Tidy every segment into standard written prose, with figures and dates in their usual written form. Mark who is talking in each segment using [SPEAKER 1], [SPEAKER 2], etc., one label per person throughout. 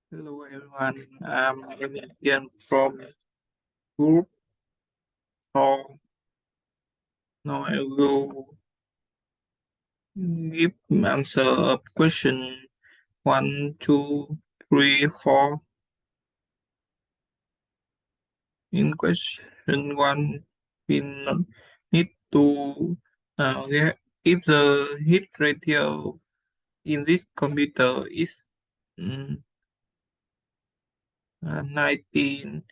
[SPEAKER 1] Hello everyone, I'm Emilian from Group 4. Now I will give answer of question 1, 2, 3, 4. In question 1, we need to get if the heat ratio in this computer is 95%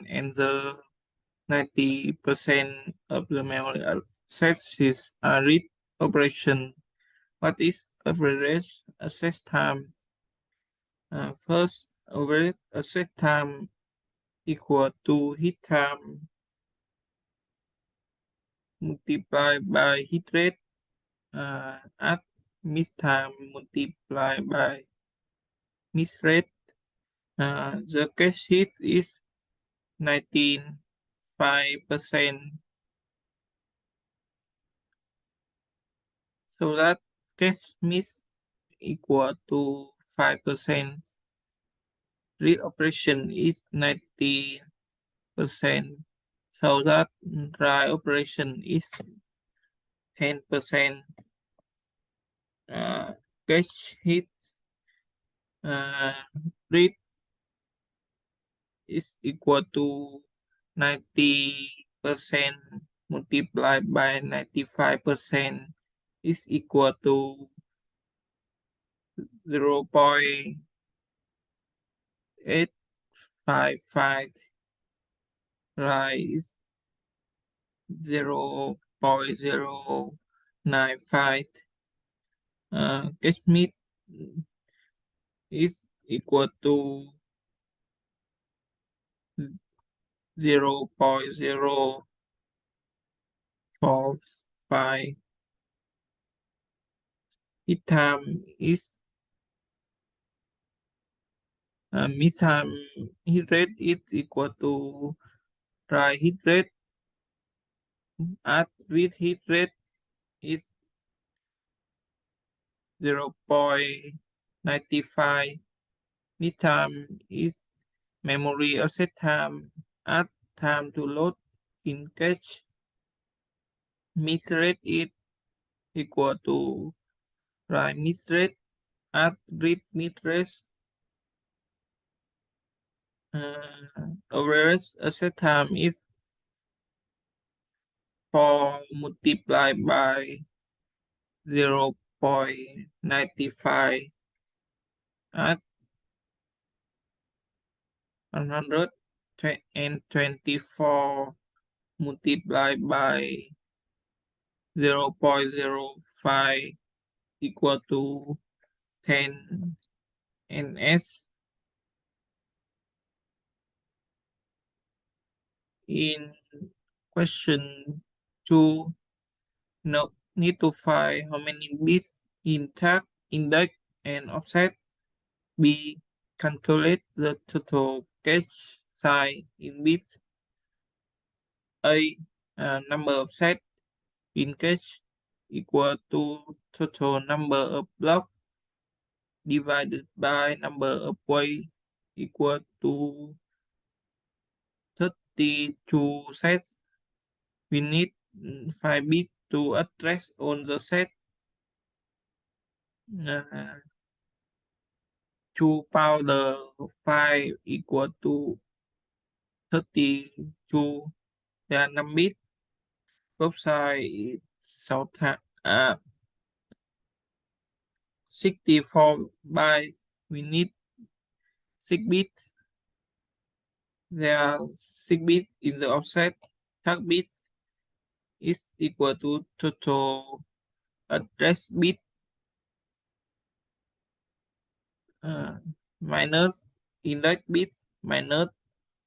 [SPEAKER 1] and the 90% of the memory access is a read operation. What is average access time? First, average access time equal to heat time multiplied by heat rate at miss time multiplied by miss rate. The cache hit is 19.5%. So that cache miss equal to 5%. Read operation is 90%. So that write operation is 10%. Cache hit read is equal to 90% multiplied by 95% is equal to 0.855, right? Is 0.095. Cache miss is equal to 0.045. Heat time is miss time heat rate is equal to dry heat rate at with heat rate is 0.95. Miss time is memory access time at time to load in cache. Miss rate is equal to write miss rate at read miss rate. Average access time is 4 multiplied by 0.95 at 124 multiplied by 0.05 equal to 10 ns. In question 2, need to find how many bits in tag, index, and offset. B. Calculate the total cache size in bits. A. Number of set in cache equal to total number of blocks divided by number of way equal to 32 sets. We need 5 bits to address on the set. 2 power 5 equal to 32. There are 5 bits. Both sides 64 bytes. We need 6 bits. There are 6 bits in the offset. 3 bits is equal to total address bit minus index bit minus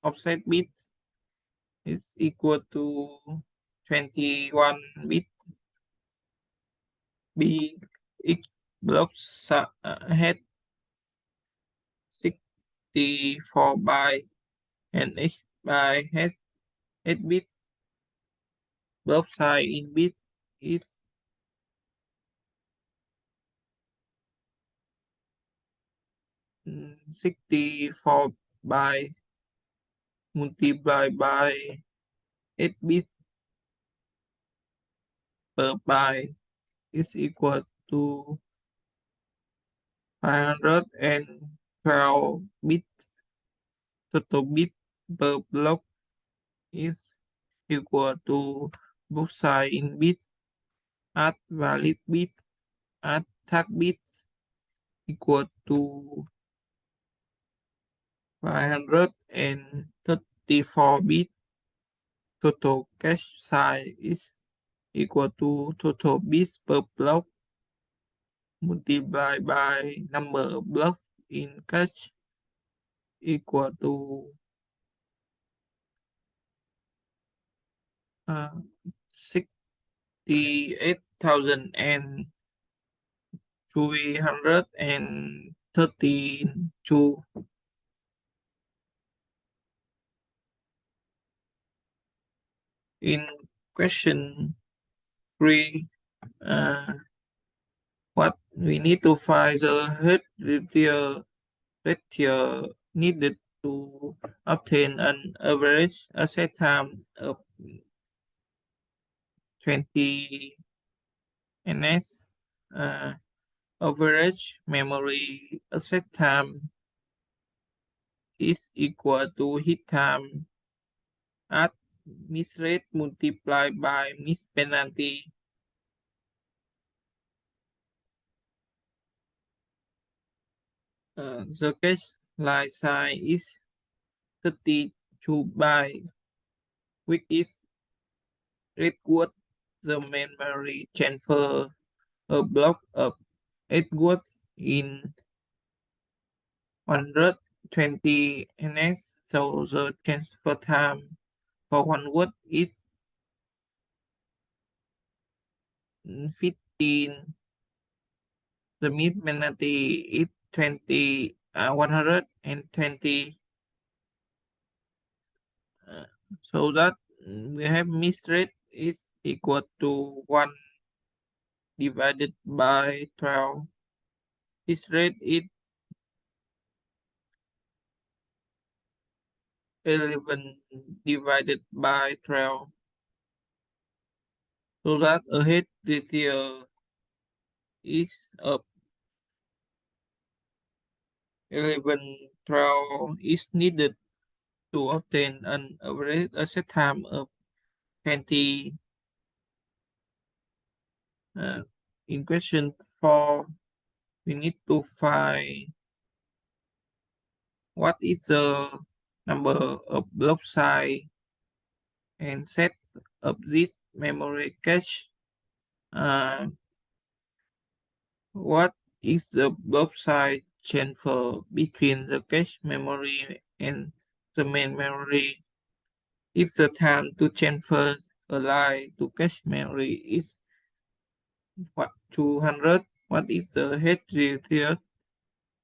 [SPEAKER 1] offset bit is equal to 21 bit. B. Each block had 64 bytes and each byte has 8 bits. Both sides in bit is 64 by multiplied by 8 bits per byte is equal to 512 bits. Total bit per block is equal to both sides in bits. Add valid bit, add tag bits equal to 534 bits. Total cache size is equal to total bits per block multiplied by number of blocks in cache equal to 68,332. In question 3, what we need to find the head ratio needed to obtain an average access time of 20 ns. Average memory access time is equal to hit time at miss rate multiplied by miss penalty. The cache line size is 32 bytes, which is equal the memory transfer a block of 8 words in 120 ns. So the transfer time for 1 word is 15. The mean penalty is 120. So that we have miss rate is equal to 1 divided by 12. This rate is 11 divided by 12. So that a head ratio is of 11/12 is needed to obtain an average access time of 20. In question 4, we need to find what is the number of block size and set of this memory cache. What is the block size transfer between the cache memory and the main memory? If the time to transfer a line to cache memory is 200, what is the head ratio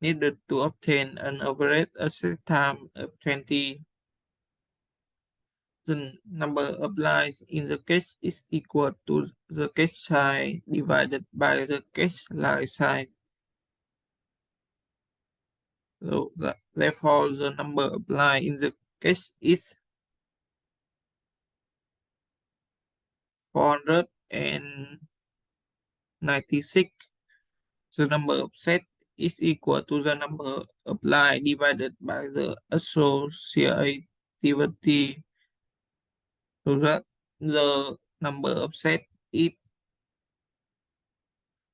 [SPEAKER 1] needed to obtain an average access time of 20? The number of lines in the cache is equal to the cache size divided by the cache line size. So therefore, the number of lines in the cache is 496. The number of sets is equal to the number of lines divided by the associativity. So that the number of sets is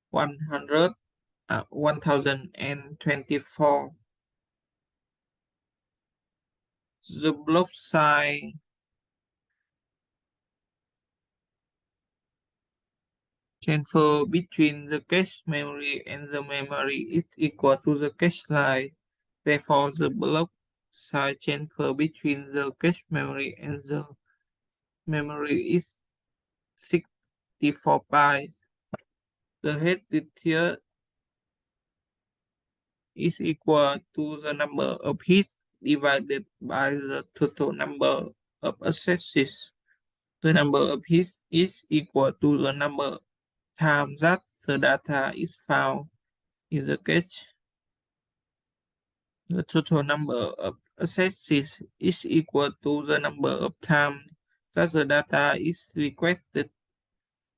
[SPEAKER 1] 1024. The block size transfer between the cache memory and the memory is equal to the cache line. Therefore, the block size transfer between the cache memory and the memory is 64 bytes. The head ratio is equal to the number of hits divided by the total number of accesses. The number of hits is equal to the number of times that the data is found in the cache. The total number of accesses is equal to the number of times that the data is requested.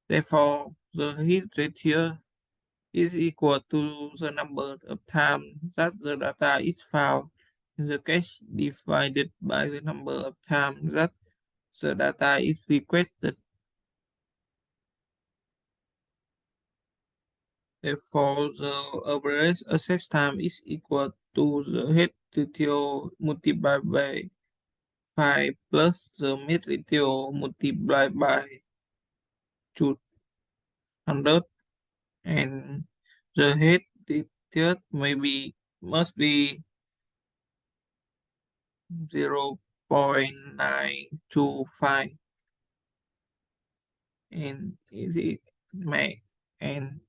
[SPEAKER 1] Therefore, the hit ratio is equal to the number of times that the data is found in the cache divided by the number of times that the data is requested. Therefore, the average access time is equal to the head ratio multiplied by 5 plus the mid ratio multiplied by 200, and the head ratio must be 0.925, and it may and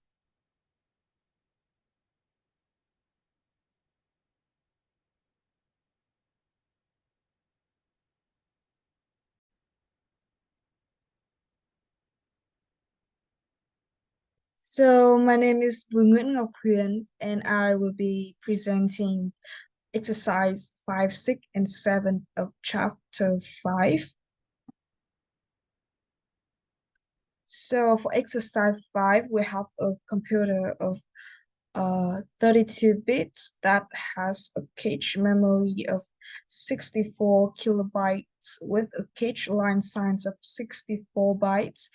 [SPEAKER 2] So my name is Bùi Nguyễn Ngọc Huyền, and I will be presenting exercise 5, 6, and 7 of chapter 5. So for exercise 5, we have a computer of 32 bits that has a cache memory of 64 kilobytes with a cache line size of 64 bytes.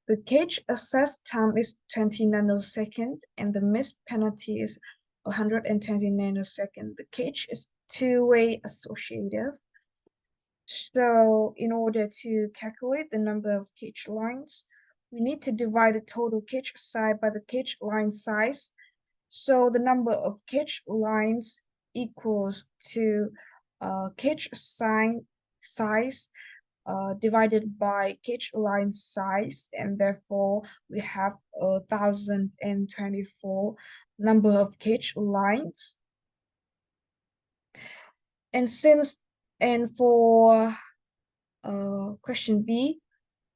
[SPEAKER 2] The cache access time is 20 nanoseconds and the missed penalty is 120 nanoseconds. The cache is two-way associative. So in order to calculate the number of cache lines, we need to divide the total cache size by the cache line size. So the number of cache lines equals to cache size divided by cache line size, and therefore we have 1,024 number of cache lines. And for question B,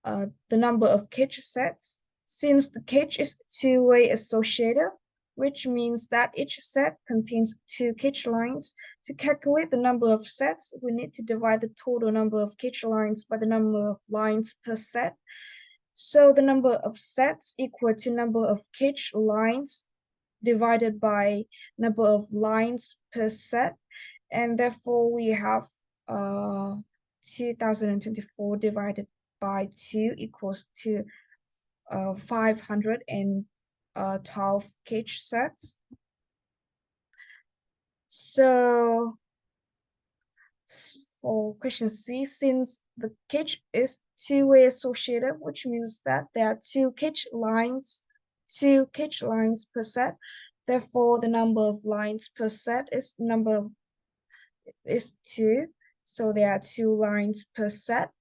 [SPEAKER 2] the number of cache sets, since the cache is two-way associative, which means that each set contains two cache lines. To calculate the number of sets, we need to divide the total number of cache lines by the number of lines per set. So the number of sets equal to number of cache lines divided by number of lines per set. And therefore we have 2024 divided by 2 equals to 512 cache sets. So for question C, since the cache is two-way associative, which means that there are two cache lines per set. Therefore, the number of lines per set is 2. So there are 2 lines per set.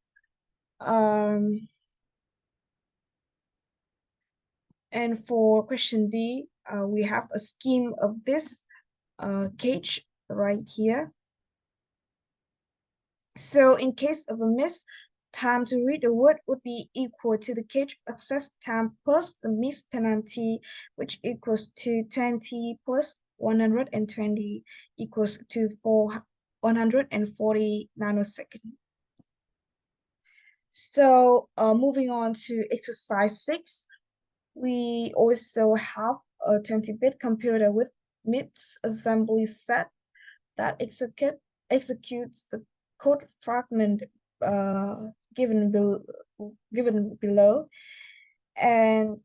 [SPEAKER 2] And for question D, we have a scheme of this cache right here. So in case of a miss, time to read a word would be equal to the cache access time plus the miss penalty, which equals to 20 plus 120 equals to 140 nanoseconds. So moving on to exercise 6, we also have a 20-bit computer with MIPS assembly set that executes the code fragment given below, and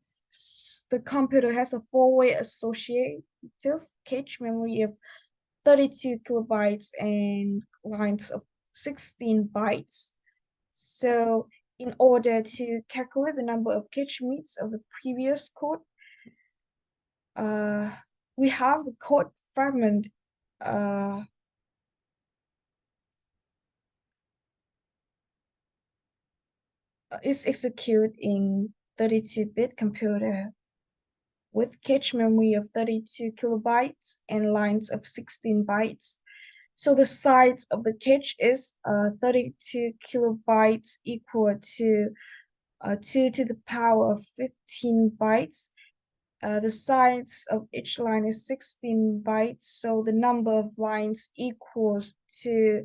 [SPEAKER 2] the computer has a 4-way associative cache memory of 32 kilobytes and lines of 16 bytes. So in order to calculate the number of cache meets of the previous code, we have the code fragment is executed in 32-bit computer with cache memory of 32 kilobytes and lines of 16 bytes. So the size of the cache is 32 kilobytes equal to 2 to the power of 15 bytes. The size of each line is 16 bytes, so the number of lines equals to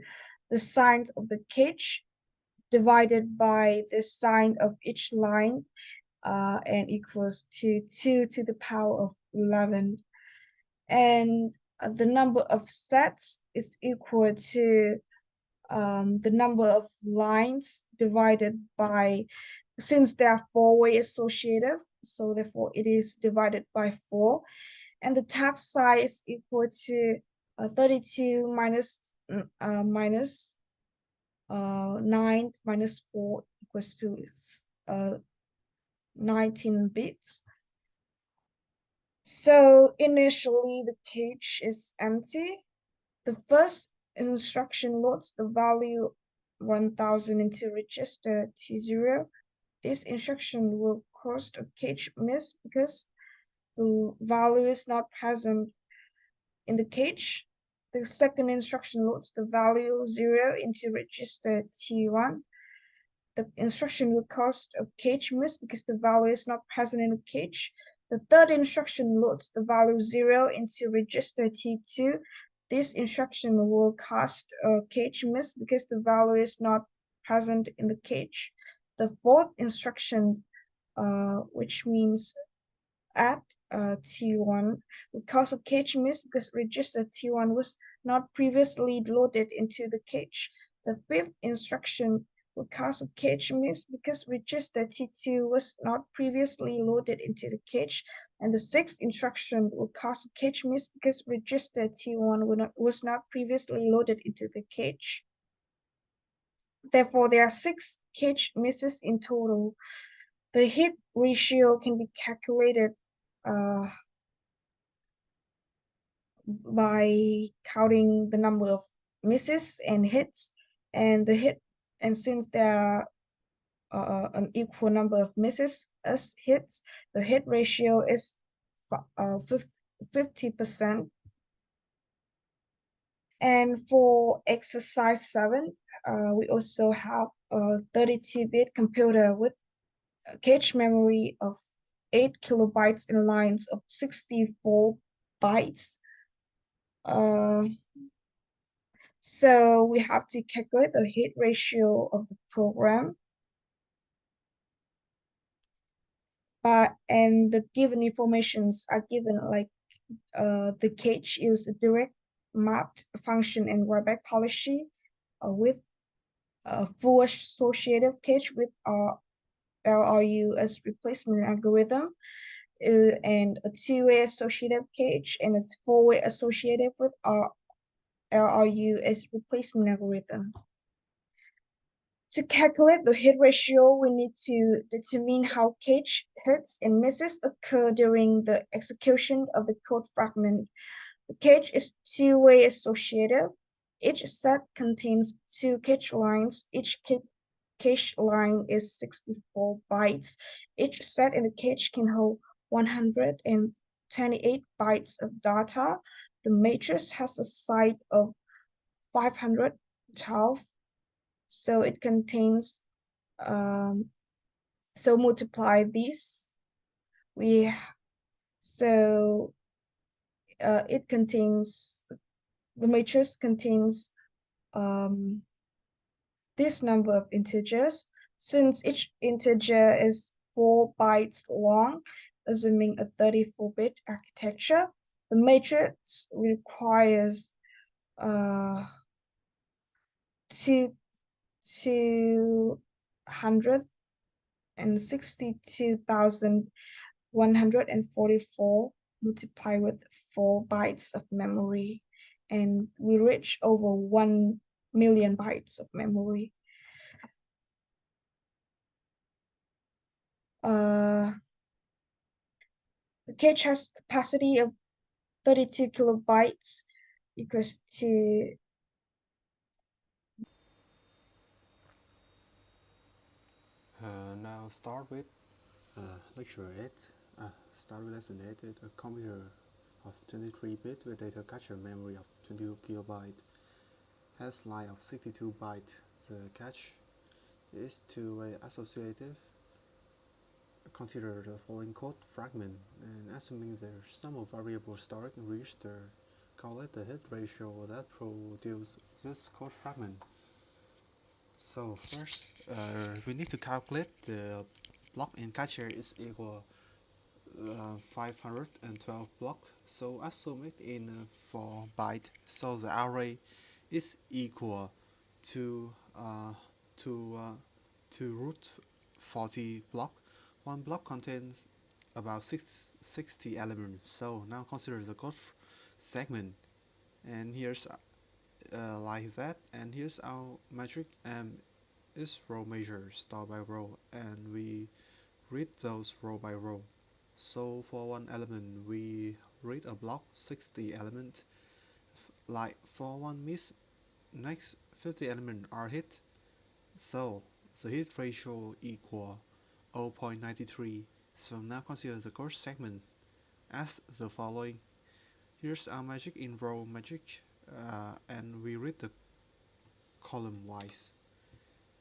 [SPEAKER 2] the size of the cache divided by the size of each line, and equals to 2 to the power of 11. And the number of sets is equal to the number of lines divided by, since they are four-way associative, so therefore it is divided by 4. And the tab size is equal to 32 minus 9 minus 4 equals to 19 bits. So initially the cache is empty. The first instruction loads the value 1000 into register T0. This instruction will cause a cache miss because the value is not present in the cache. The second instruction loads the value 0 into register T1. The instruction will cause a cache miss because the value is not present in the cache. The third instruction loads the value 0 into register T2. This instruction will cause a cache miss because the value is not present in the cache. The fourth instruction, which means add T1, would cause a cache miss because register T1 was not previously loaded into the cache. The fifth instruction would cause a cache miss because register T2 was not previously loaded into the cache. And the sixth instruction would cause a cache miss because register T1 was not previously loaded into the cache. Therefore, there are 6 cache misses in total. The hit ratio can be calculated uh, by counting the number of misses and hits, and since there are an equal number of misses as hits, the hit ratio is 50%. And for exercise 7, we also have a 32-bit computer with a cache memory of 8 kilobytes in lines of 64 bytes. So we have to calculate the hit ratio of the program. And the given informations are given like the cache use a direct mapped function and writeback policy with a full associative cache with LRU as replacement algorithm, and a two-way associative cache and a four-way associative with LRU as replacement algorithm. To calculate the hit ratio, we need to determine how cache hits and misses occur during the execution of the code fragment. The cache is two-way associative. Each set contains 2 cache lines. Each cache line is 64 bytes. Each set in the cache can hold 128 bytes of data. The matrix has a size of 512, so it contains so multiply these, we so it contains, the matrix contains this number of integers. Since each integer is 4 bytes long, assuming a 34-bit architecture, the matrix requires uh 262,144 multiplied with 4 bytes of memory, and we reach over 1 million bytes of memory. The cache has capacity of 32 kilobytes equals to
[SPEAKER 3] Now start with lecture 8. Start with lesson 8. A computer of 23-bit with data cache memory of 22 kilobyte has line of 62 byte. The cache is two-way associative. consider the following code fragment, and assuming the sum of variable stored in register, calculate the hit ratio that produces this code fragment. So first, we need to calculate the block in cache is equal 512 block. So assume it in 4 byte. So the array is equal to to uh, to root 40 block. One block contains about 60 elements. So now consider the code segment, and here's like that. And here's our metric is row measure star by row, and we read those row by row. So for one element we read a block 60 element. Like for one miss, next 50 elements are hit. So the hit ratio equal 0.93. So now consider the code segment as the following. Here's our magic in row magic, and we read the column wise.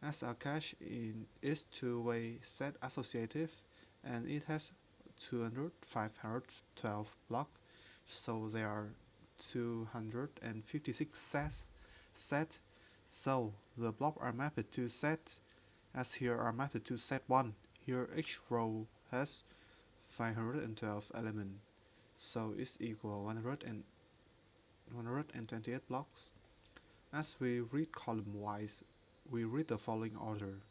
[SPEAKER 3] As our cache is two-way set associative, and it has 200, 512 block, so there are 256 set. So the blocks are mapped to set, as here are mapped to set 1. Here each row has 512 elements, so it's equal 128 blocks. As we read column wise, we read the following order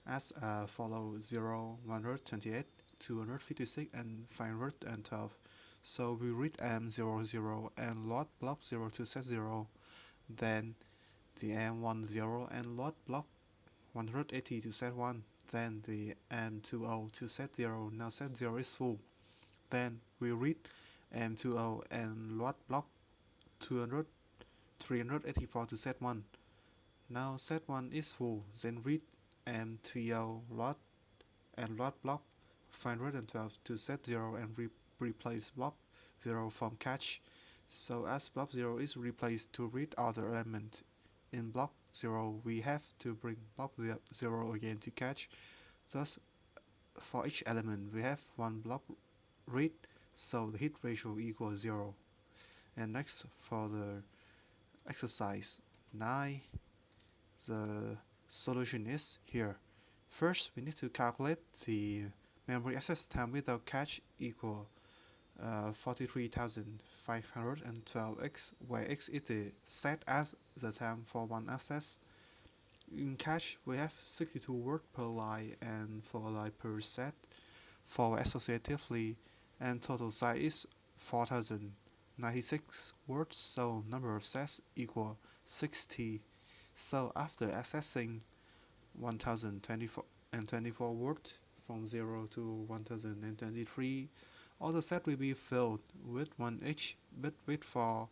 [SPEAKER 3] as follow 0, 128, 256, and 512. So we read M00 and lot block 0 to set 0, then the M10 and lot block 180 to set 1, then the M20 to set 0. Now set 0 is full. Then we read M20 and lot block 200, 384 to set 1. Now set 1 is full, then read M20 lot and lot block 512 to set 0 and replace block 0 from cache. So as block 0 is replaced to read other element in block 0, we have to bring block 0 again to cache. Thus for each element we have one block read, so the hit ratio equals 0. And next for the exercise 9, the solution is here. First, we need to calculate the memory access time without cache equal 43,512x, where x is the set as the time for one access. In cache, we have 62 words per line and 4 lines per set for associatively, and total size is 4096 words, so number of sets equal 60. So after accessing 1024 words from 0 to 1023, all the set will be filled with 1 each bit with 4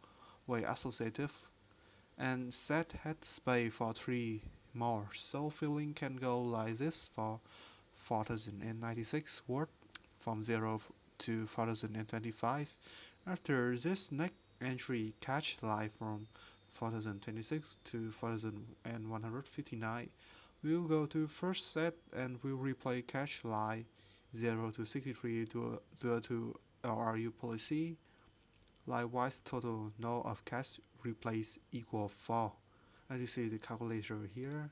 [SPEAKER 3] way associative, and set had space for 3 more, so filling can go like this for 4096 words from 0 to 4025. After this next entry cache line from 4026 to 4159, we'll go to first set and we'll replay cache line 0 to 63 to LRU policy. Likewise, total node of cache replace equal 4. As you see the calculator here.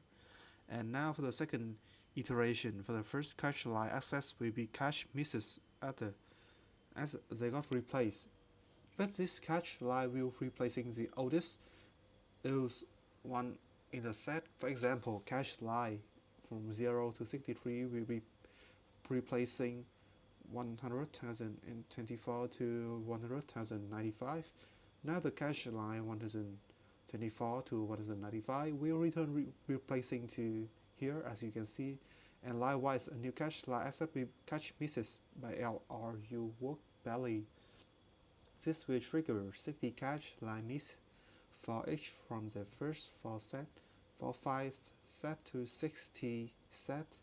[SPEAKER 3] And now for the second iteration, for the first cache line access will be cache misses as they got replaced. But this cache line will replacing the oldest is one in the set. For example, cache line from 0 to 63 will be replacing 100,024 to 100,095. Now the cache line 124 to 195 will return replacing to here, as you can see. And likewise, a new cache line accept with cache misses by LRU work belly. This will trigger 60 cache line miss for each from the first 4 set. For 5 set to 60 set,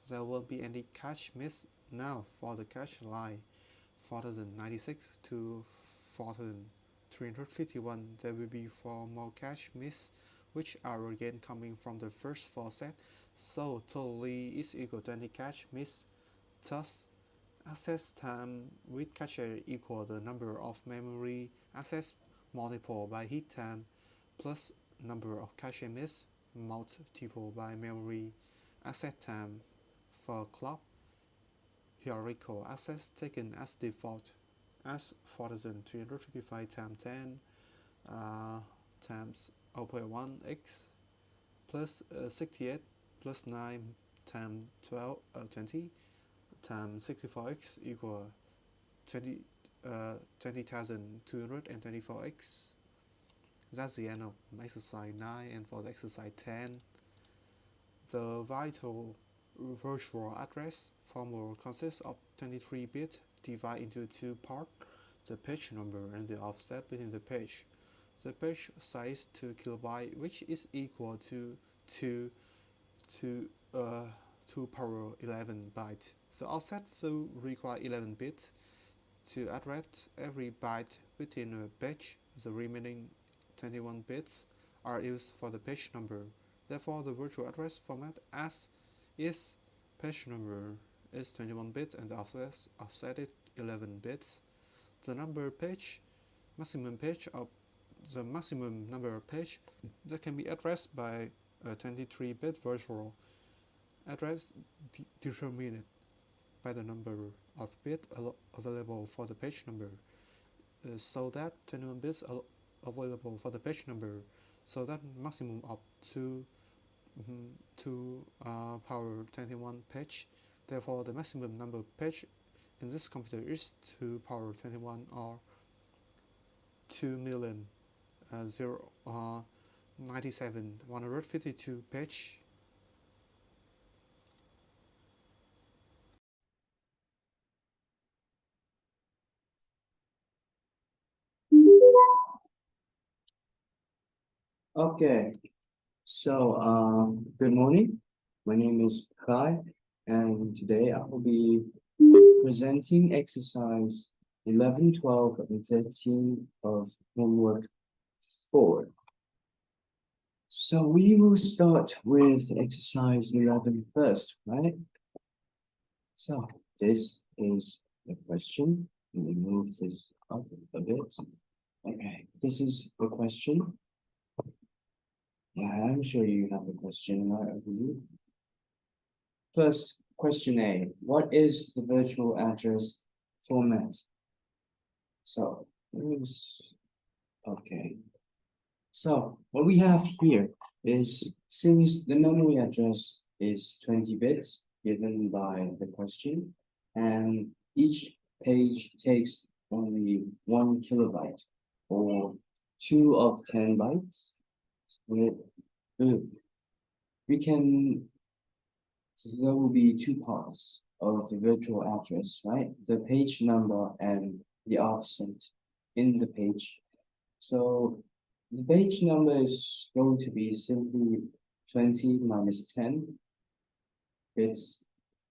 [SPEAKER 3] there won't be any cache miss. Now for the cache line 4096 to 4351, there will be 4 more cache miss, which are again coming from the first 4 set. So totally is equal to 20 cache miss Thus, access time with cache equal the number of memory access multiplied by heat time plus number of cache miss multiplied by memory access time for clock hierarchical access taken as default as 4355 times 10 times 0.1x plus 68 plus 9 times 20 times 64x equal 20,224x. That's the end of exercise 9, and for the exercise 10, the virtual address formula consists of 23 bits divided into two parts, the page number and the offset between the page. The page size 2 kilobyte, which is equal to 2 power 11 bytes. The offset will require 11 bits to address every byte within a page. The remaining 21 bits are used for the page number. Therefore, the virtual address format as is page number is 21 bits and the offset is 11 bits. The maximum number of page that can be addressed by a 23-bit virtual address determined by the number of bits available for the page number, so that 21 bits are available for the page number, so that maximum of 2 power 21 page. Therefore, the maximum number of page in this computer is 2 power 21 or 2,097,152 page.
[SPEAKER 4] Okay, so good morning. My name is Kai, and today I will be presenting exercise 11, 12, and 13 of homework 4. So we will start with exercise 11 first, right? So this is the question. Let me move this up a bit. Okay, this is the question. Yeah, I'm sure you have the question right over you. First, question A. What is the virtual address format? So, okay. So, what we have here is, since the memory address is 20 bits given by the question, and each page takes only 1 kilobyte or 2 of 10 bytes, we can, so there will be two parts of the virtual address, right? The page number and the offset in the page. So the page number is going to be simply 20 minus 10 bits,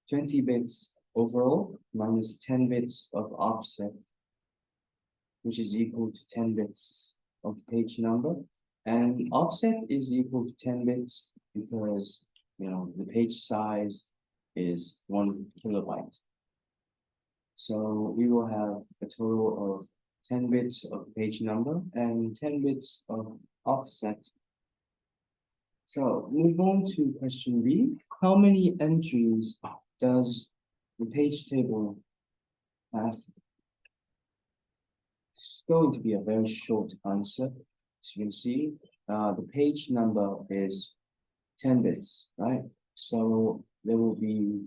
[SPEAKER 4] 20 bits overall minus 10 bits of offset, which is equal to 10 bits of page number. And offset is equal to 10 bits because, you know, the page size is 1 kilobyte. So we will have a total of 10 bits of page number and 10 bits of offset. So move on to question B. How many entries does the page table have? It's going to be a very short answer. As you can see, the page number is 10 bits, right? So there will be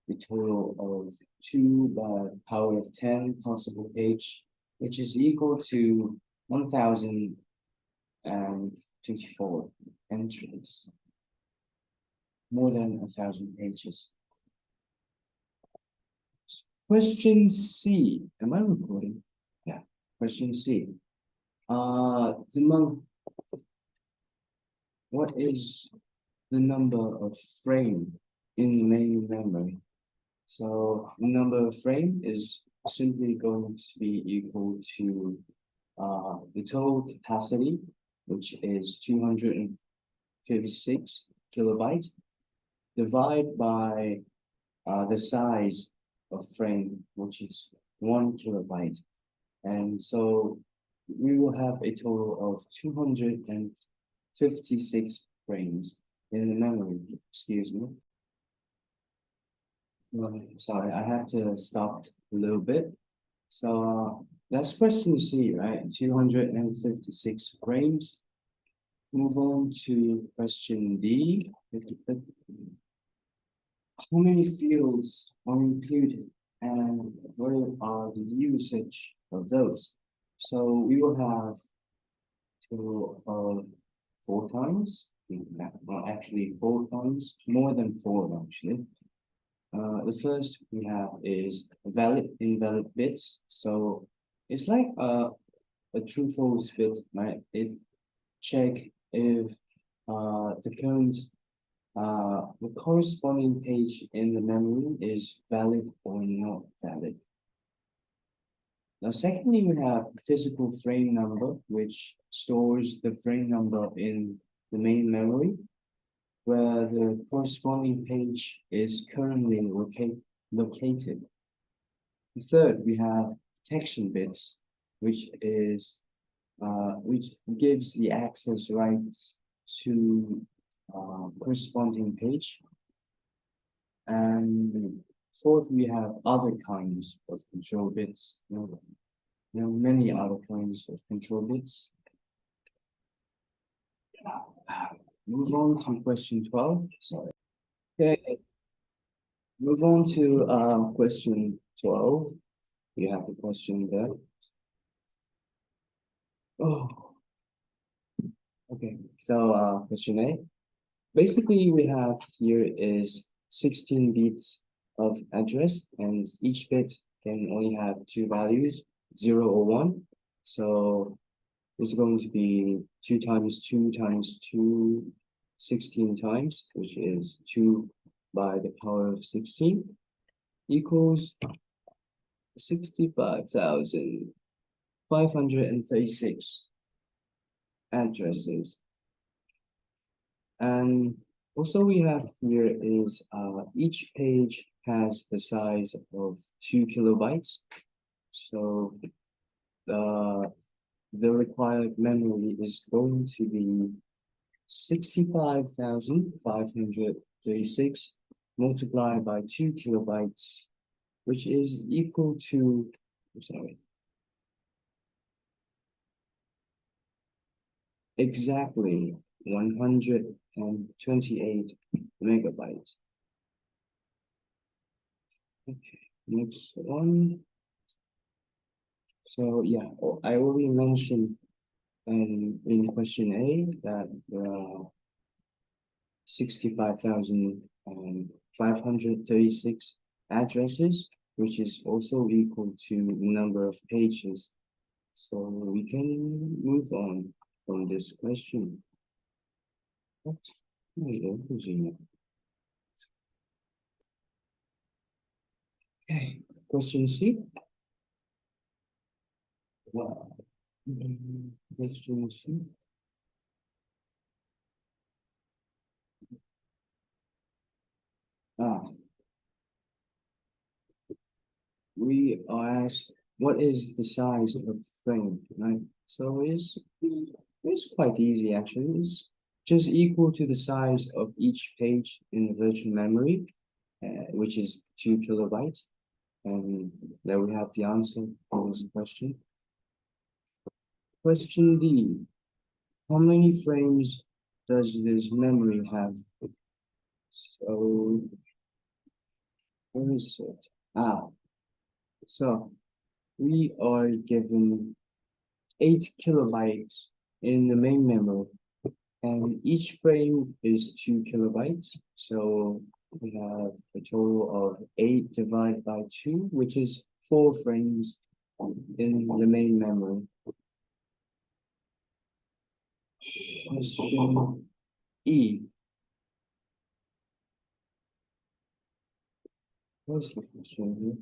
[SPEAKER 4] the total of 2 by the power of 10 possible page, which is equal to 1,024 entries, more than 1,000 pages. Question C. Am I recording? Yeah. Question C. What is the number of frame in the main memory? So the number of frame is simply going to be equal to the total capacity, which is 256 kilobyte, divided by the size of frame, which is 1 kilobyte. And so we will have a total of 256 frames in the memory. Excuse me. Sorry, I have to stop a little bit. So that's question C, right? 256 frames. Move on to question D. How many fields are included and what are the usage of those? So we will have total of 4 times. Well, actually 4 times, more than 4 actually. The first we have is valid invalid bits. So it's like a true false bit, right? It check if the current the corresponding page in the memory is valid or not valid. Now, secondly, we have physical frame number, which stores the frame number in the main memory, where the corresponding page is currently located. Third, we have protection bits, which gives the access rights to corresponding page. And fourth, we have other kinds of control bits. Many other kinds of control bits. Move on to question 12. Sorry. Okay. Move on to question 12. You have the question there. Oh. Okay. So question A. Basically, we have here is 16 bits of address, and each bit can only have 2 values, 0 or 1. So it's going to be 2 times 2 times 2, 16 times, which is 2 by the power of 16, equals 65,536 addresses. And also we have here is each page has the size of 2 kilobytes. So the required memory is going to be 65,536 multiplied by 2 kilobytes, which is equal to, exactly 128 megabytes. Okay, next one. So yeah, I already mentioned in question A that 65,536 addresses, which is also equal to the number of pages. So we can move on from this question. Okay, question C. Wow. Question C. We are asked what is the size of the frame, right? So it's quite easy actually. It's just equal to the size of each page in the virtual memory, which is 2 kilobytes. And there we have the answer for this question. Question D. How many frames does this memory have? So where is it? So we are given 8 kilobytes in the main memory, and each frame is 2 kilobytes. So we have a total of 8 divided by 2, which is 4 frames in the main memory. Question E. What's the question here?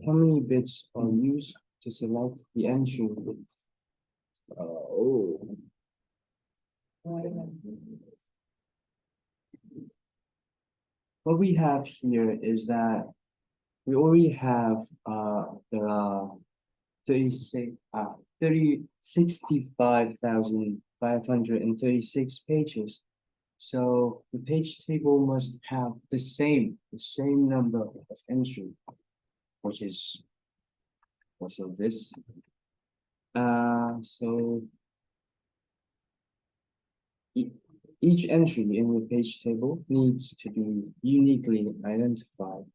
[SPEAKER 4] How many bits are used to select the entry? What we have here is that we already have there are 65,536 pages. So the page table must have the same number of entry, which is also this. So each entry in the page table needs to be uniquely identified.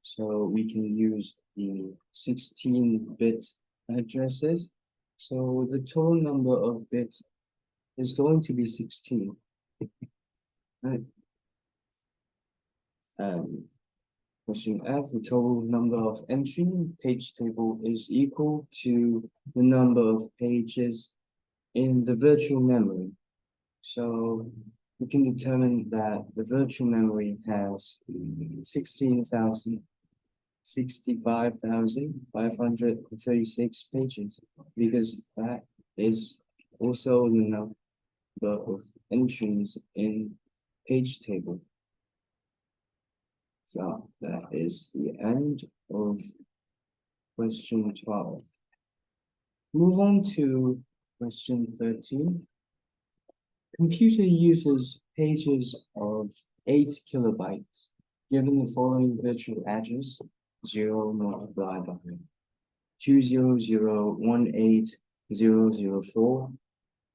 [SPEAKER 4] So we can use the 16-bit addresses. So the total number of bits is going to be 16. Right. Question F, the total number of entry page table is equal to the number of pages in the virtual memory. So we can determine that the virtual memory has 65,536 pages, because that is also the number of entries in page table. So that is the end of question 12. Move on to question 13. Computer uses pages of 8 kilobytes. Given the following virtual address, 0 multiplied by 20018,004,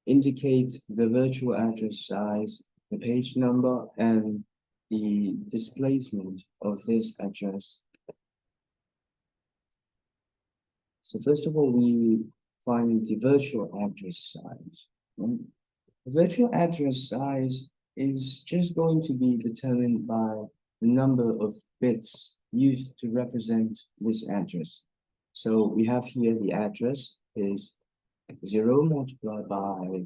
[SPEAKER 4] indicate the virtual address size, the page number, and the displacement of this address. So first of all, we find the virtual address size. The virtual address size is just going to be determined by the number of bits used to represent this address. So we have here the address is 0 multiplied by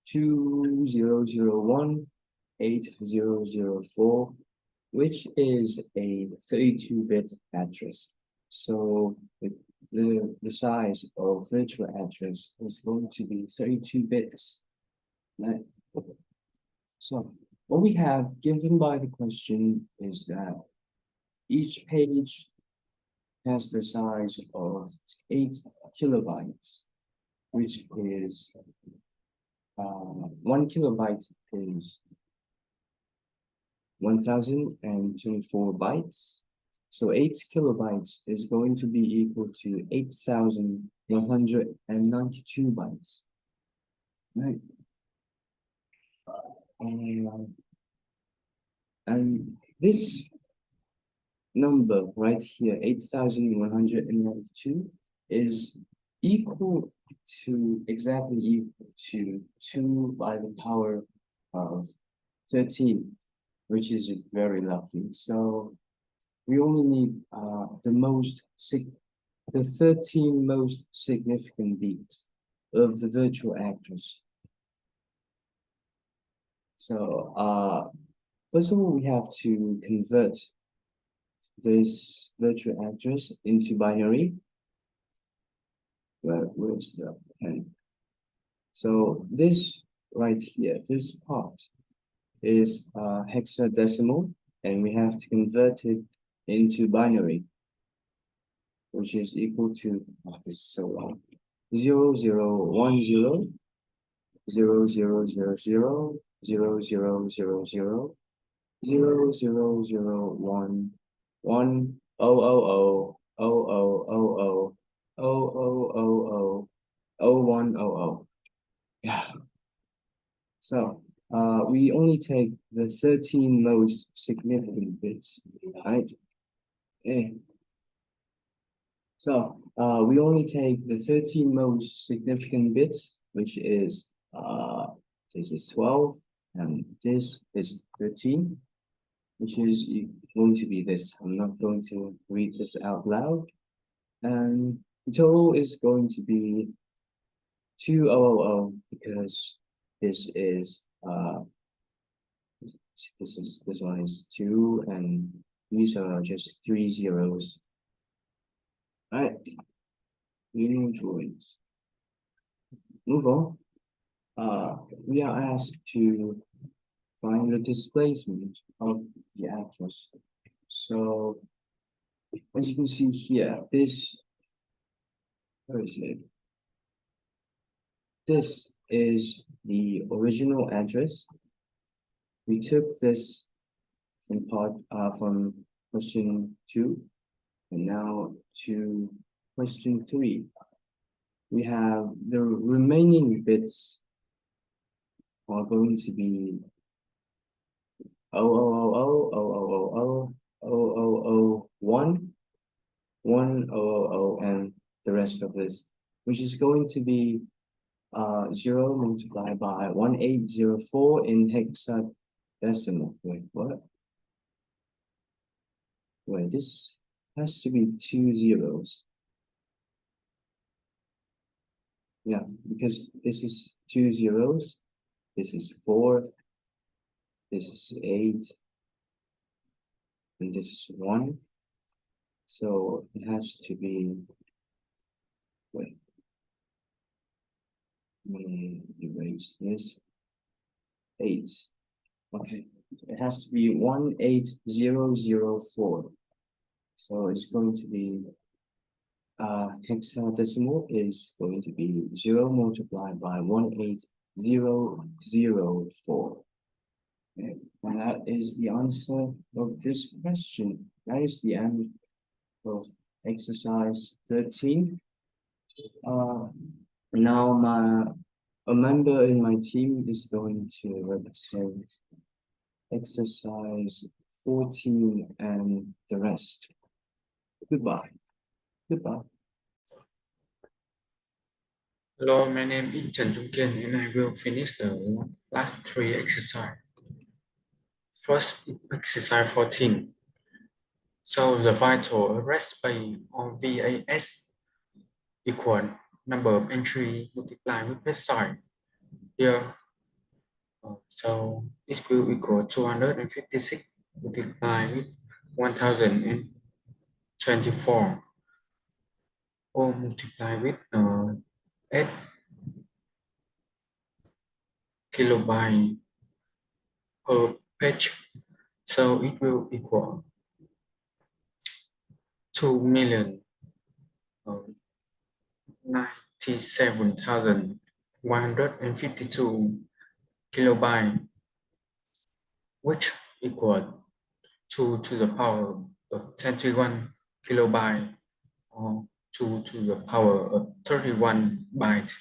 [SPEAKER 4] 20018004, which is a 32-bit address. So the size of virtual address is going to be 32 bits. Right? So what we have given by the question is that each page has the size of 8 kilobytes, which is 1 kilobyte is 1024 bytes. So 8 kilobytes is going to be equal to 8,192 bytes. Right. And this number right here, 8,192, is equal to exactly equal to 2 by the power of 13, which is very lucky. So we only need the 13 most significant bits of the virtual address. So first of all, we have to convert this virtual address into binary. Where's the pen? So this right here, this part is hexadecimal, and we have to convert it into binary, which is equal to, this is so long, 0010 0000 0000 0001 10000000000000100. Yeah. So we only take the 13 most significant bits, right? Okay. So we only take the 13 most significant bits, which is this is 12 and this is 13, which is going to be this. I'm not going to read this out loud. And the total is going to be 2000, because this is this one is 2 and these are just 3 zeros. All right, reading drawings. Move on. We are asked to find the displacement of the address. So as you can see here, where is it? This is the original address. We took this from question 2, and now to question 3. We have the remaining bits are going to be 0000000001, 1000, and the rest of this, which is going to be 0 multiplied by 1804 in hexadecimal. Wait, what? Wait, this has to be 2 zeros. Yeah, because this is 2 zeros, this is 4, this is 8, and this is 1. So it has to be, wait, let me erase this, 8. Okay, it has to be 18004. So it's going to be hexadecimal is going to be 0 multiplied by 18004. Okay, and that is the answer of this question. That is the end of exercise 13. Now a member in my team is going to represent exercise 14 and the rest. Goodbye. Goodbye.
[SPEAKER 5] Hello, my name is Trần Trung Kiên and I will finish the last 3 exercise. First, exercise 14. So the vital arrest space on VAS equal number of entry multiplied with page size. Here, so it will equal 256 multiplied with 1024 or multiply with 8 kilobyte per page. So it will equal 2,097,152 kilobyte, which equal 2 to the power of 21 kilobyte or 2 to the power of 31 byte.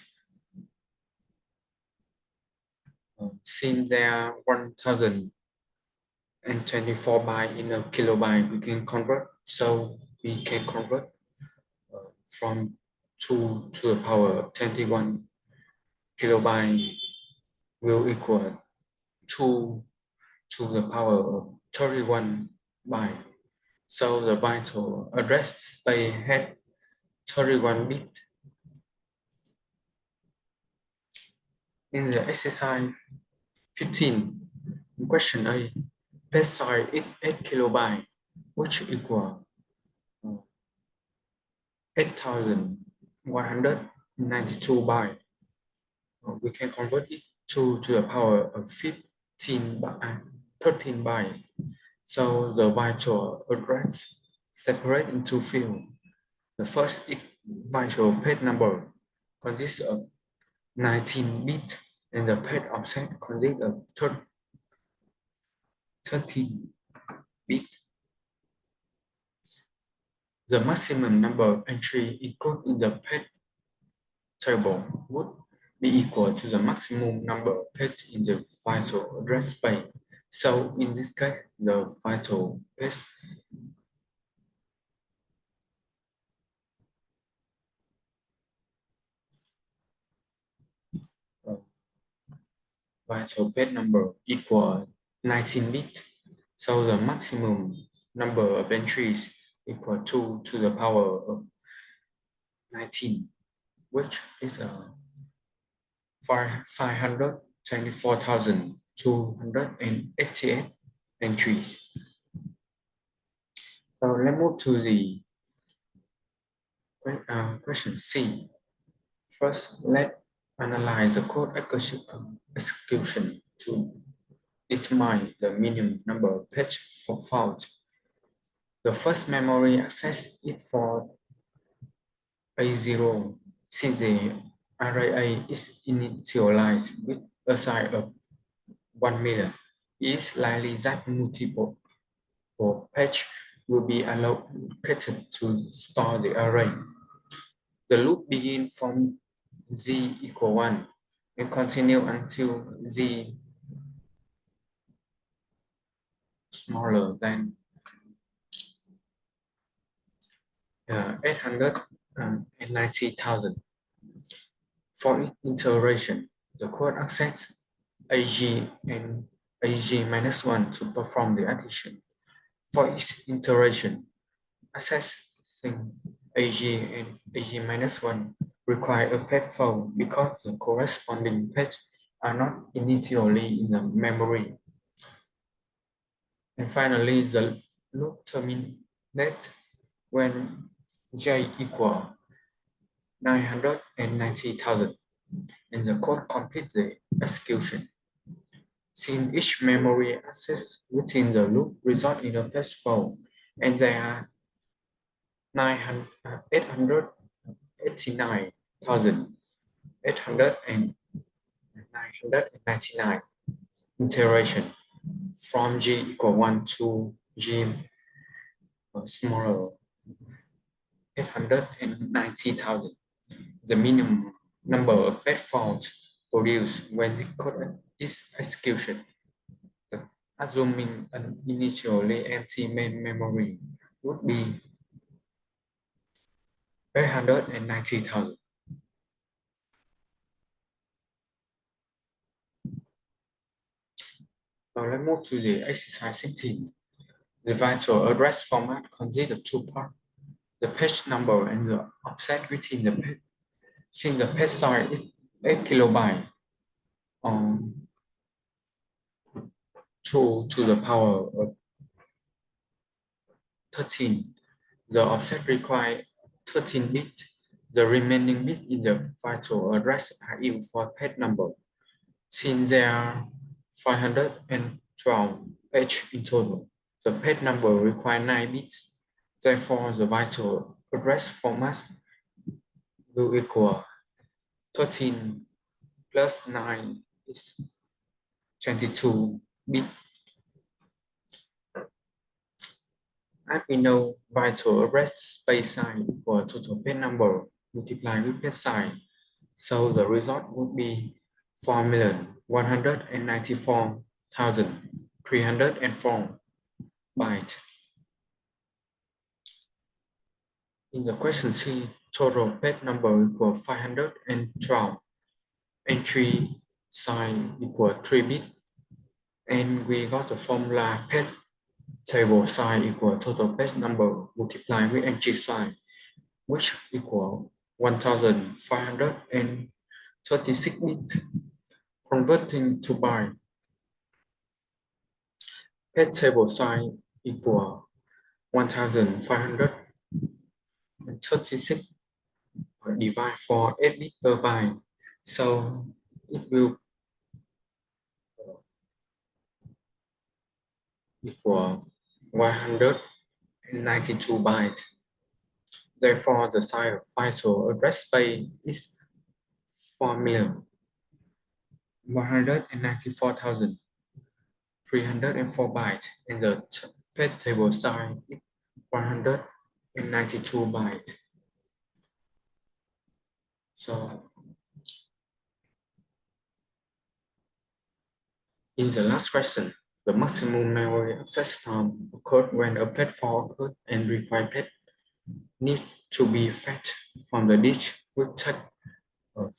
[SPEAKER 5] Since there are 1024 byte in a kilobyte, we can convert. So we can convert from 2 to the power of 21 kilobyte will equal 2 to the power of 31 byte. So the vital address space had 31 bits. In the exercise 15, question A, page size is 8 kilobyte, which equal 8,192 byte. We can convert it to the power of 13 byte. So the vital address separate into fields. The first is vital page number, consists of 19 bits, and the page offset consists of 13 bits. The maximum number of entries included in the page table would be equal to the maximum number of pages in the vital address space. So in this case, the vital page number equal 19 bits. So the maximum number of entries equal 2 to the power of 19, which is 524,288 entries. So let's move to the question C. First, let's analyze the code execution to determine the minimum number of pages for fault. The first memory access is for A0, since the array A is initialized with a size of 1 million. It is likely that multiple pages will be allocated to store the array. The loop begins from z equal 1 and continue until z smaller than 890,000. For each iteration, the code accepts ag and ag minus 1 to perform the addition. For each iteration, accessing ag and ag minus 1 require a page file because the corresponding pages are not initially in the memory. And finally, the loop terminates when j equal 990,000 and the code completes the execution. Since each memory access within the loop results in a page file, and there are 889,899 iteration from g equal 1 to g smaller 890,000. The minimum number of page faults produced when the code is execution. Assuming an initially empty main memory would be 890,000. Now let's move to the exercise 16. The virtual address format consists of two parts, the page number and the offset within the page. Since the page size is 8 kilobytes on 2 to the power of 13, the offset requires 13 bits. The remaining bits in the virtual address are used for page number. Since there are 512 pages in total, the page number requires 9 bits. Therefore, the virtual address format will equal 13 plus 9 is 22 bits. As we know, virtual address space size equal total page number multiplied with page size. So the result would be 4,194,304 bytes. In the question C, total page number equal 512. Entry size equal 3 bits. And we got the formula page table size equal total page number multiplied with entry size, which equal 1,536 bits. Converting to byte, page table size equal 1,536 divided for 8 bits per byte. So it will equal 192 bytes. Therefore, the size of virtual address space is 4,194,304 bytes, and the page table size is 192 bytes. So, in the last question, the maximum memory access time occurs when a page fault occurs and required page needs to be fetched from the disk will take 12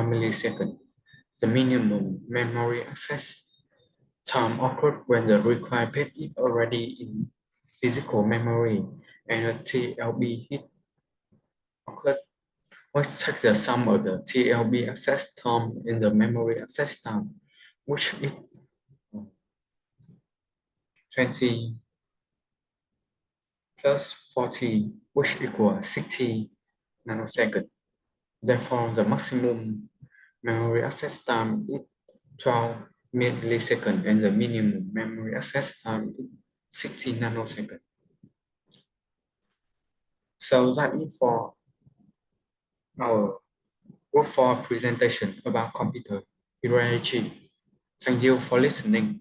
[SPEAKER 5] milliseconds. The minimum memory access time occurs when the required page is already in physical memory and a TLB hit occurs, which takes the sum of the TLB access time and the memory access time, which is 20 plus 40, which equals 60 nanoseconds. Therefore, the maximum memory access time is 12 milliseconds and the minimum memory access time is 60 nanoseconds. So that's it for our Group 4 presentation about computer hierarchy. Thank you for listening.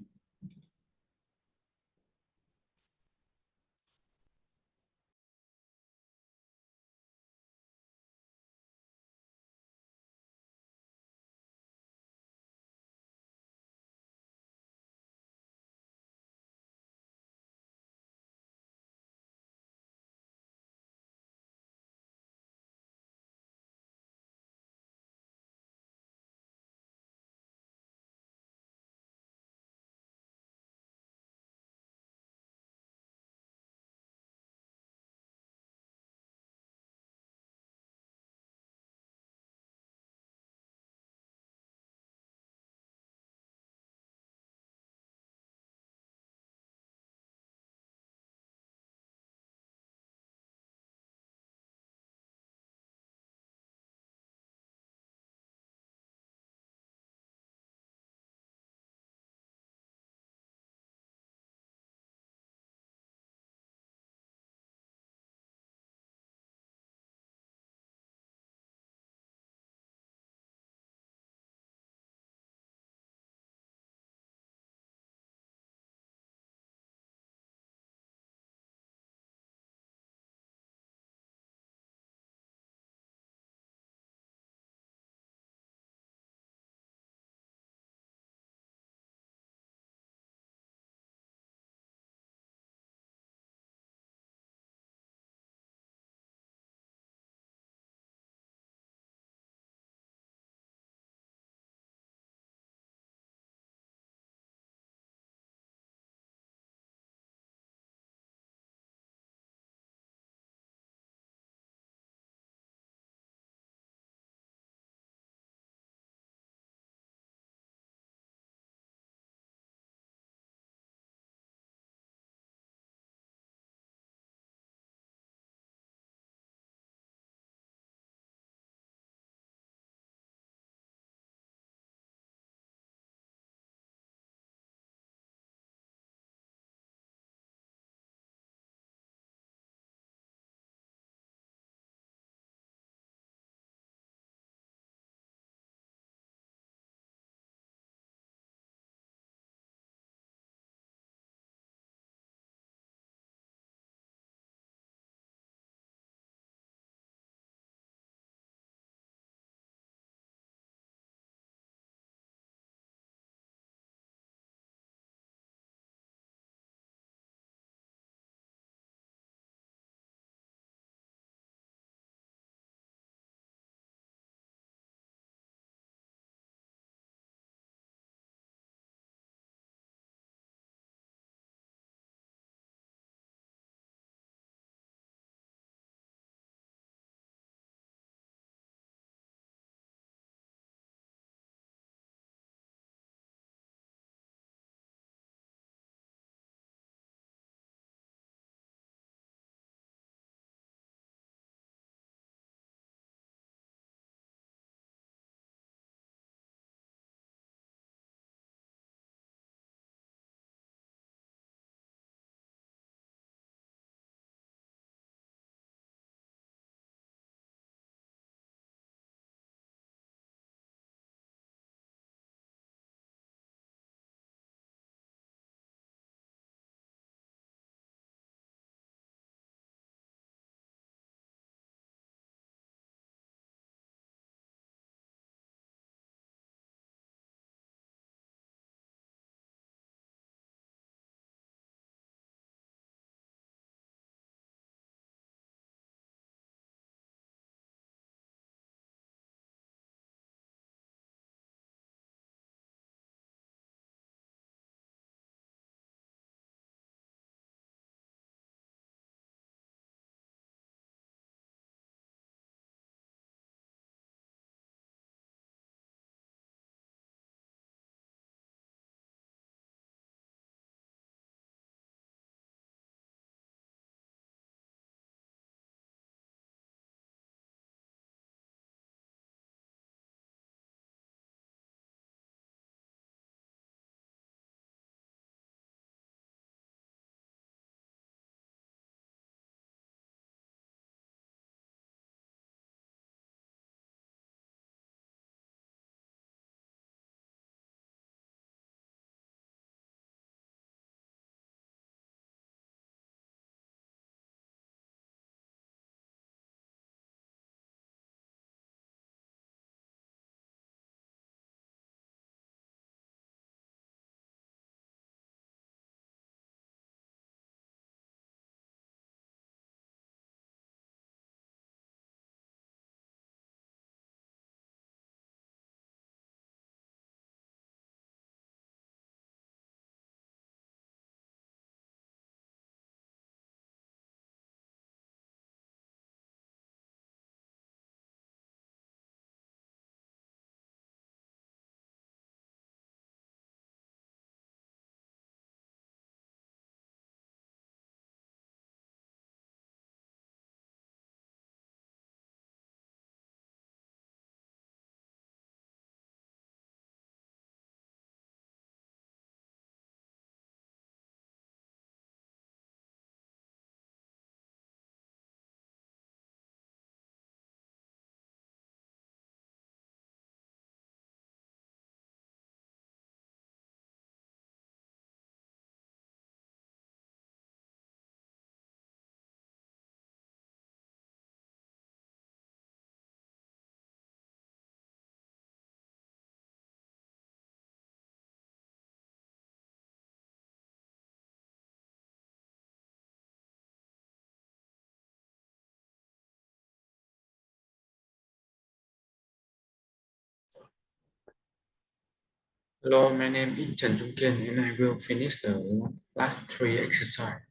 [SPEAKER 5] Hello, my name is Trần Trung Kiên and I will finish the last three exercise.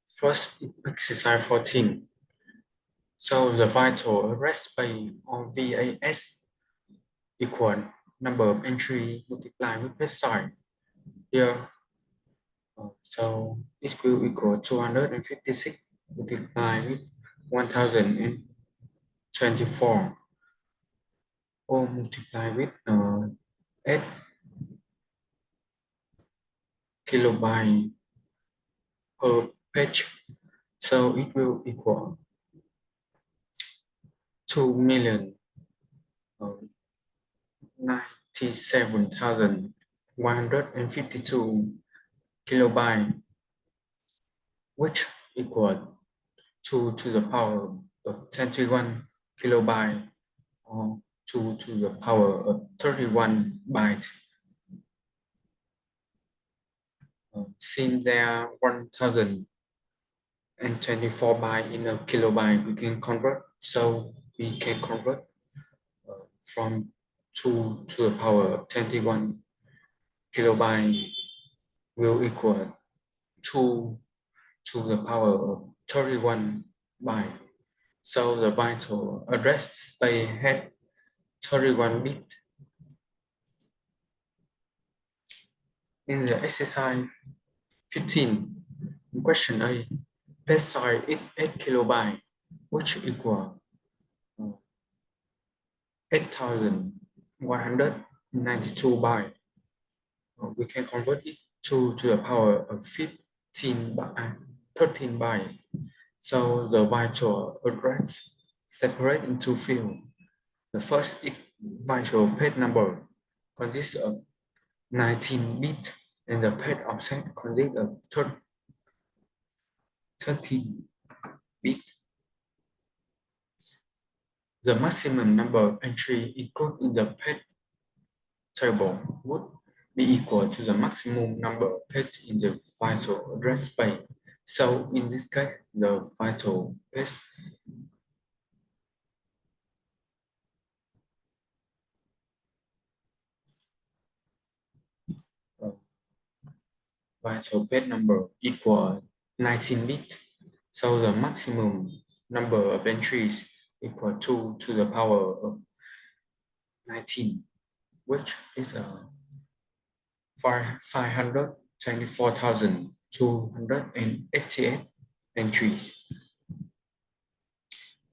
[SPEAKER 5] First, exercise 14. So the vital arrest rate or VAS equal number of entry multiplied with page size. Here, so it will equal 256 multiplied with 1024 or multiplied with 8 kilobyte per page. So it will equal 2,097,152 kilobyte, which equal 2 to the power of 21 kilobyte or 2 to the power of 31 byte. Since there are 1024 byte in a kilobyte, we can convert. So we can convert from 2 to the power of 21 kilobyte will equal 2 to the power of 31 byte. So the vital address space had 31 bit. In the exercise 15, question A, page size is 8 kilobyte, which equal 8,192 byte. We can convert it to the power of 13 byte. So the vital address separate into fields. The first vital page number consists of 19 bits and the page offset consists of 13 bits. The maximum number of entries included in the page table would be equal to the maximum number of pages in the vital address space. So in this case, the vital page vital page number equal 19 bits. So the maximum number of entries equal 2 to the power of 19, which is 524,288 entries.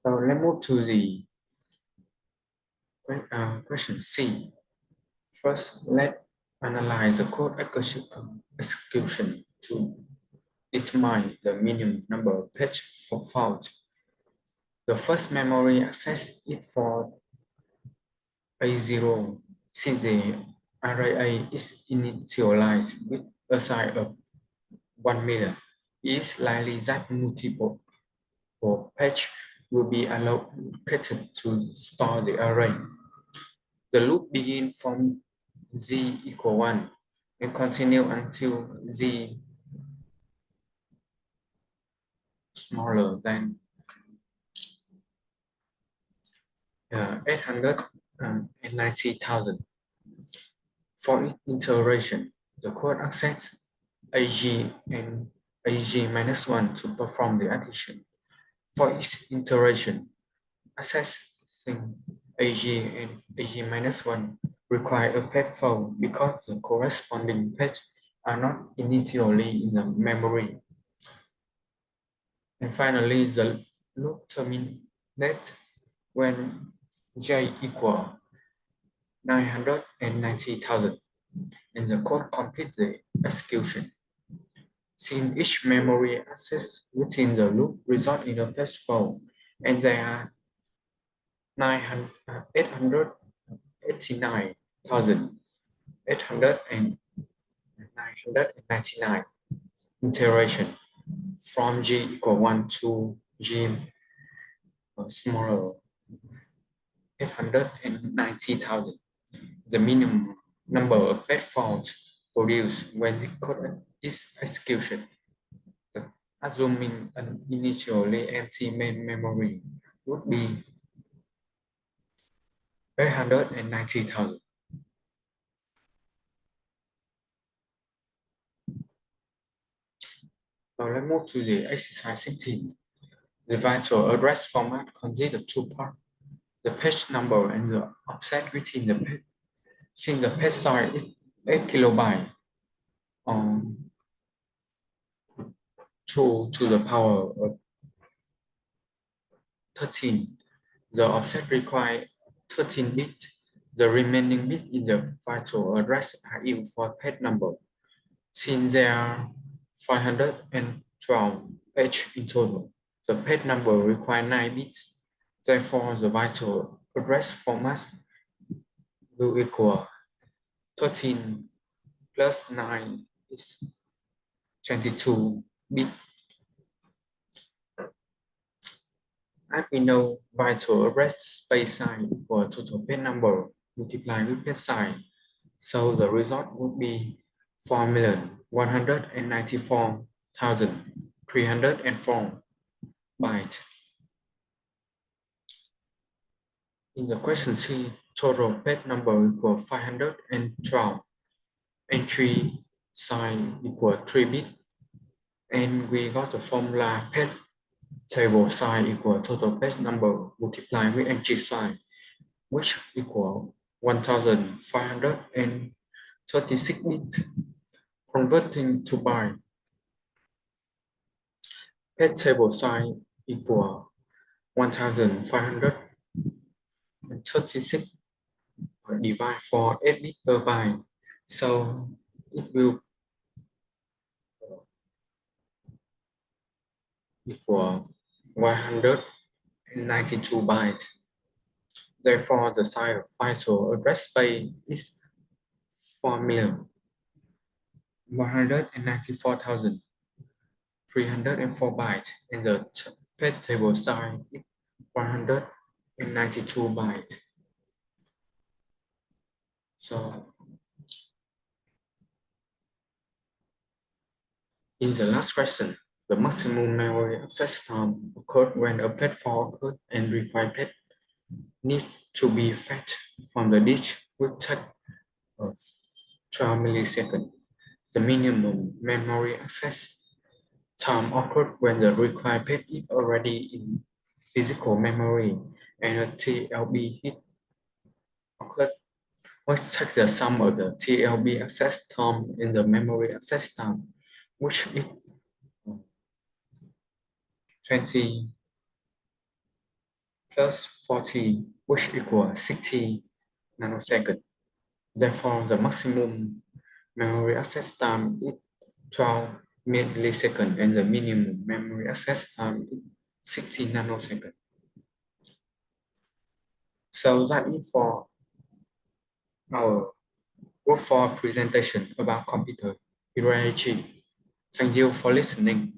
[SPEAKER 5] So let's move to the question C. First, let's analyze the code execution to determine the minimum number of pages for fault. The first memory access is for A0, since the array A is initialized with a size of 1 million. It is likely that multiple pages will be allocated to store the array. The loop begins from z equal 1 and continue until z smaller than 890,000. For each iteration, the code accepts ag and ag-1 to perform the addition. For each iteration, accessing ag and ag-1 require a page fault because the corresponding pages are not initially in the memory. And finally, the loop terminates when j equal 990,000 and the code completes the execution. Since each memory access within the loop results in a page fault, and there are 889,899 iteration from g equal 1 to g smaller 890,000. The minimum number of page faults produced when the code is execution. Assuming an initially empty main memory would be 890,000. Now let's move to the exercise 16. The virtual address format consists of two parts, the page number and the offset within the page. Since the page size is 8 kilobytes, 2 to the power of 13, the offset requires 13 bits. The remaining bits in the virtual address are used for page number. Since there are 512 pages in total, the page number requires 9 bits. Therefore, the virtual address format will equal 13 plus 9 is 22 bits. As we know, virtual address space size equal total page number multiplied with page size. So the result would be 4,194,304 bytes. In the question C, total page number equal 512. Entry size equal 3 bits. And we got the formula page table size equal total page number multiplied with entry size, which equal 1,536 bits. Converting to byte, page table size equal 1,536 divided for 8 bits per byte. So it will equal 192 bytes. Therefore, the size of virtual address space is 4,194,304 bytes, and the page table size is 192 bytes. So, in the last question, the maximum memory access time occurred when a page fault occurred and required page needs to be fetched from the disk will take 12 milliseconds. The minimum memory access time occurred when the required page is already in physical memory and a TLB hit occurred. Let's take the sum of the TLB access time and the memory access time, which is 20 plus 40, which equals 60 nanoseconds. Therefore, the maximum memory access time is 12 milliseconds and the minimum memory access time is 60 nanoseconds. So that is for our Group 4 presentation about computer hierarchy. Thank you for listening.